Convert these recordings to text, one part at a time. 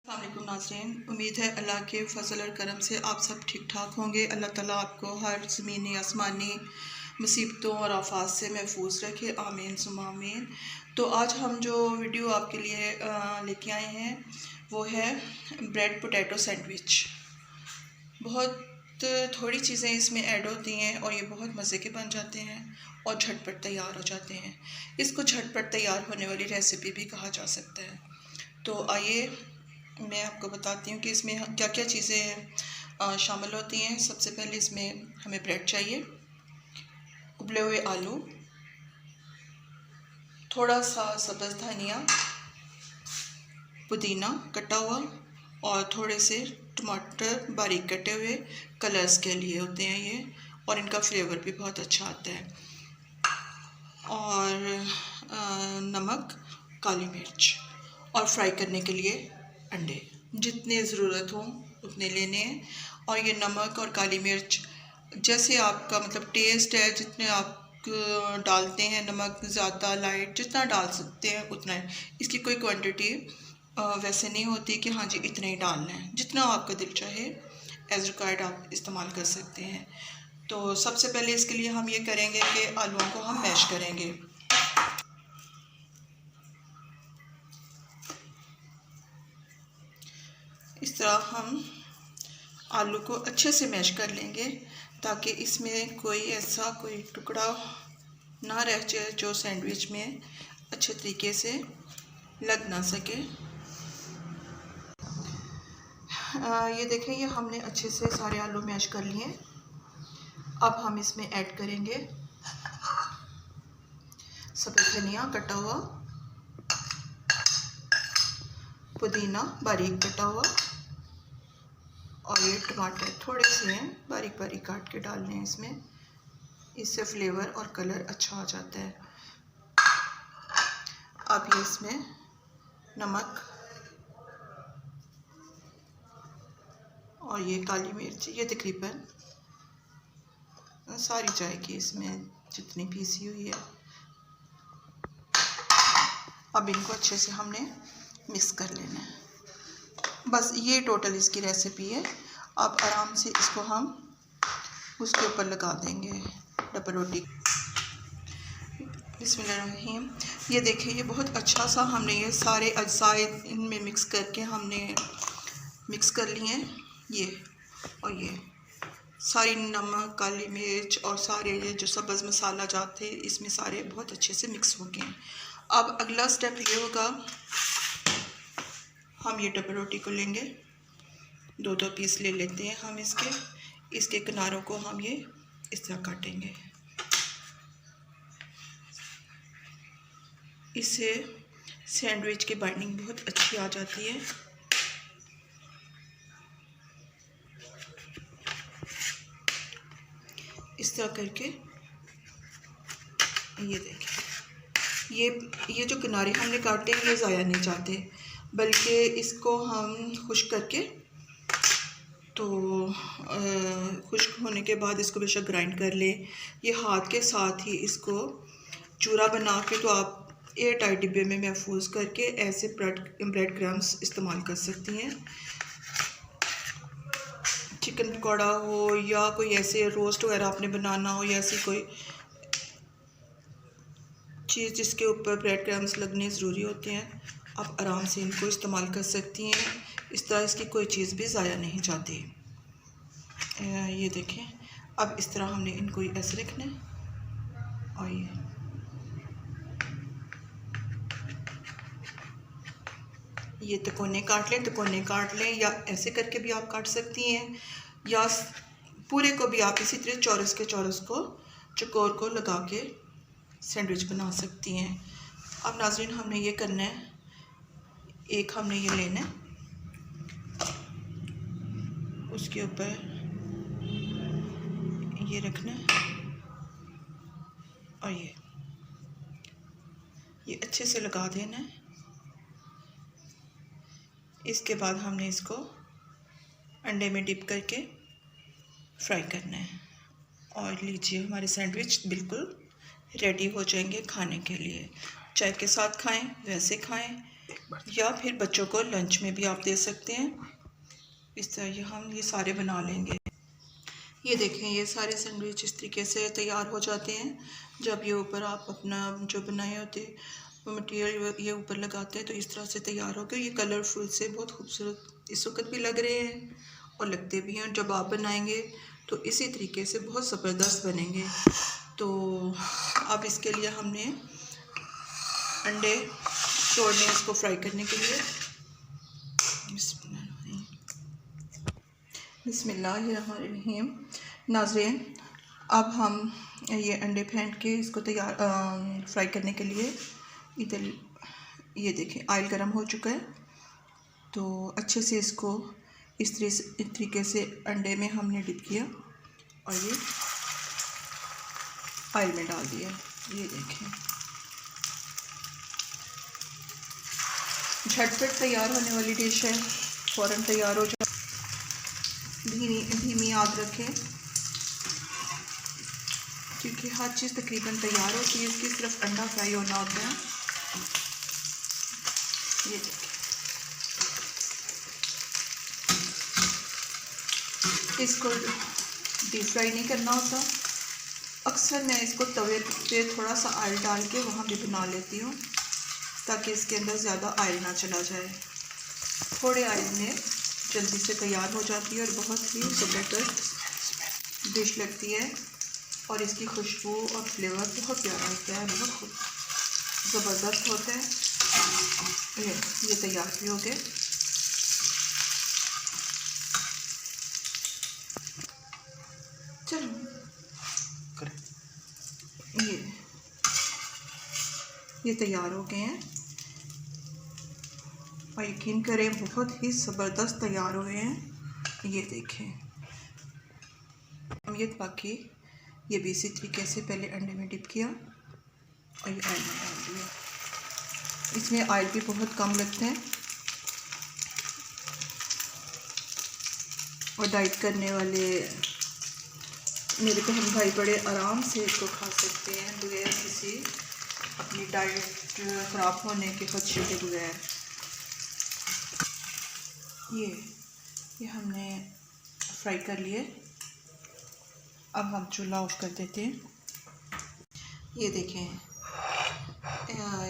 अस्सलामुअलैकुम नाज़रीन, उम्मीद है अल्लाह के फ़ज़ल और करम से आप सब ठीक ठाक होंगे। अल्लाह ताला आपको हर ज़मीनी आसमानी मुसीबतों और आफात से महफूज रखे, आमीन सुम्मा आमीन। तो आज हम जो वीडियो आपके लिए लेके आए हैं वो है ब्रेड पोटैटो सैंडविच। बहुत थोड़ी चीज़ें इसमें ऐड होती हैं और ये बहुत मज़े के बन जाते हैं और झटपट तैयार हो जाते हैं। इसको झटपट तैयार होने वाली रेसिपी भी कहा जा सकता है। तो आइए मैं आपको बताती हूँ कि इसमें क्या क्या चीज़ें शामिल होती हैं। सबसे पहले इसमें हमें ब्रेड चाहिए, उबले हुए आलू, थोड़ा सा सब्ज़ धनिया, पुदीना कटा हुआ और थोड़े से टमाटर बारीक कटे हुए, कलर्स के लिए होते हैं ये और इनका फ्लेवर भी बहुत अच्छा आता है। और नमक, काली मिर्च और फ्राई करने के लिए अंडे। जितने ज़रूरत हो उतने लेने हैं। और ये नमक और काली मिर्च जैसे आपका मतलब टेस्ट है, जितने आप डालते हैं, नमक ज़्यादा लाइट जितना डाल सकते हैं उतना है। इसकी कोई क्वांटिटी वैसे नहीं होती कि हाँ जी इतना ही डालना है, जितना आपका दिल चाहे एज रिक्वायर्ड आप इस्तेमाल कर सकते हैं। तो सबसे पहले इसके लिए हम ये करेंगे कि आलूओं को हम मैश करेंगे। इस तरह हम आलू को अच्छे से मैश कर लेंगे ताकि इसमें कोई टुकड़ा ना रह जाए जो सैंडविच में अच्छे तरीके से लग ना सके। ये देखें, ये हमने अच्छे से सारे आलू मैश कर लिए। अब हम इसमें ऐड करेंगे सब्ज़ धनिया कटा हुआ, पुदीना बारीक कटा हुआ और ये टमाटर थोड़े से हैं बारीक बारीक काट के डालने हैं इसमें। इससे फ्लेवर और कलर अच्छा आ जाता है। अब ये इसमें नमक और ये काली मिर्च, ये तकरीबन सारी जाएगी इसमें जितनी पीसी हुई है। अब इनको अच्छे से हमने मिक्स कर लेना है। बस ये टोटल इसकी रेसिपी है। अब आराम से इसको हम उसके ऊपर लगा देंगे डबल रोटी। बिस्मिल्लाहिर्रहमानिर्रहीम। ये देखिए, ये बहुत अच्छा सा हमने ये सारे अज्जाए इनमें मिक्स करके हमने मिक्स कर लिए हैं। ये और ये सारी नमक, काली मिर्च और सारे ये जो सब्ज़ मसाला जाते इसमें सारे बहुत अच्छे से मिक्स हो गए हैं। अब अगला स्टेप ये होगा, हम ये डबल रोटी को लेंगे, दो दो पीस ले लेते हैं हम इसके किनारों को हम ये इस तरह काटेंगे। इससे सैंडविच की बाइंडिंग बहुत अच्छी आ जाती है। इस तरह करके ये देखिए, ये जो किनारे हमने काटे हैं ये ज़ाया नहीं जाते, बल्कि इसको हम खुश्क करके तो खुश्क होने के बाद इसको बेशक ग्राइंड कर ले, ये हाथ के साथ ही इसको चूरा बना के तो आप एयर टाइट डिब्बे में महफूज करके ऐसे ब्रेड क्रम्स इस्तेमाल कर सकती हैं। चिकन पकौड़ा हो या कोई ऐसे रोस्ट वगैरह आपने बनाना हो या ऐसी कोई चीज़ जिसके ऊपर ब्रेड क्रम्स लगने ज़रूरी होते हैं, आप आराम से इनको इस्तेमाल कर सकती हैं। इस तरह इसकी कोई चीज़ भी ज़ाया नहीं जाती। ये देखें, अब इस तरह हमने इनको ऐसे रखना है और ये तिकोने काट लें या ऐसे करके भी आप काट सकती हैं, या पूरे को भी आप इसी तरह चौरस को चकोर को लगा के सैंडविच बना सकती हैं। अब नाज़रीन, हमने ये करना है, एक हमने ये लेना है, उसके ऊपर ये रखना है और ये अच्छे से लगा देना है। इसके बाद हमने इसको अंडे में डिप करके फ्राई करना है और लीजिए, हमारे सैंडविच बिल्कुल रेडी हो जाएंगे खाने के लिए। चाय के साथ खाएं, वैसे खाएं, या फिर बच्चों को लंच में भी आप दे सकते हैं। इस तरह हम ये सारे बना लेंगे। ये देखें, ये सारे सैंडविच इस तरीके से तैयार हो जाते हैं। जब ये ऊपर आप अपना जो बनाए होते वो मटेरियल ये ऊपर लगाते हैं तो इस तरह से तैयार हो गए। ये कलरफुल से बहुत खूबसूरत इस वक्त भी लग रहे हैं और लगते भी हैं। जब आप बनाएंगे तो इसी तरीके से बहुत ज़बरदस्त बनेंगे। तो अब इसके लिए हमने अंडे छोड़ने इसको फ्राई करने के लिए। बिस्मिल्लाहिर्रहमानिर्रहीम। नाज़रीन, अब हम ये अंडे फेंट के इसको तैयार फ्राई करने के लिए इधर ये देखें ऑयल गर्म हो चुका है। तो अच्छे से इसको इस तरीके से अंडे में हमने डिप किया और ये ऑयल में डाल दिया। ये देखें, झटपट तैयार होने वाली डिश है, फ़ौरन तैयार हो जाए। धीमी आग रखें क्योंकि हर चीज़ तकरीबन तैयार होती है, इसकी सिर्फ अंडा फ्राई होना होता है। ये देखें, इसको डीप फ्राई नहीं करना होता। अक्सर मैं इसको तवे पे थोड़ा सा ऑयल डाल के वहाँ भी बना लेती हूँ ताकि इसके अंदर ज़्यादा ऑयल ना चला जाए। थोड़े ऑयल में जल्दी से तैयार हो जाती है और बहुत ही ज़बरदस्त डिश लगती है और इसकी खुशबू और फ्लेवर बहुत प्यारा होता है, बहुत ज़बरदस्त होता है। ये तैयार भी हो गए। चलो ये तैयार हो गए हैं और यकीन करें बहुत ही ज़बरदस्त तैयार हुए हैं। ये देखें, ये बाकी ये भी इसी तरीके से पहले अंडे में डिप किया और ये ऑयल में डाल दिया। इसमें ऑयल भी बहुत कम लगता है और डाइट करने वाले मेरे बहन भाई बड़े आराम से इसको खा सकते हैं बगैर किसी अपनी डाइट ख़राब होने के खदशे के बगैर। ये हमने फ्राई कर लिए। अब हम चूल्हा ऑफ कर देते हैं। ये देखें,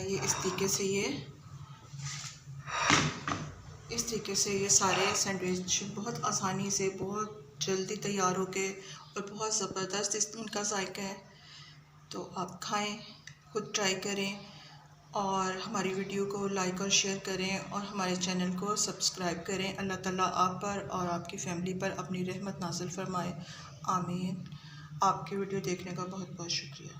ये इस तरीके से ये सारे सैंडविच बहुत आसानी से बहुत जल्दी तैयार हो गए और बहुत ज़बरदस्त इनका जायका है। तो आप खाएं, खुद ट्राई करें और हमारी वीडियो को लाइक और शेयर करें और हमारे चैनल को सब्सक्राइब करें। अल्लाह ताला आप पर और आपकी फ़ैमिली पर अपनी रहमत नाज़िल फरमाए। आमीन। आपकी वीडियो देखने का बहुत बहुत शुक्रिया।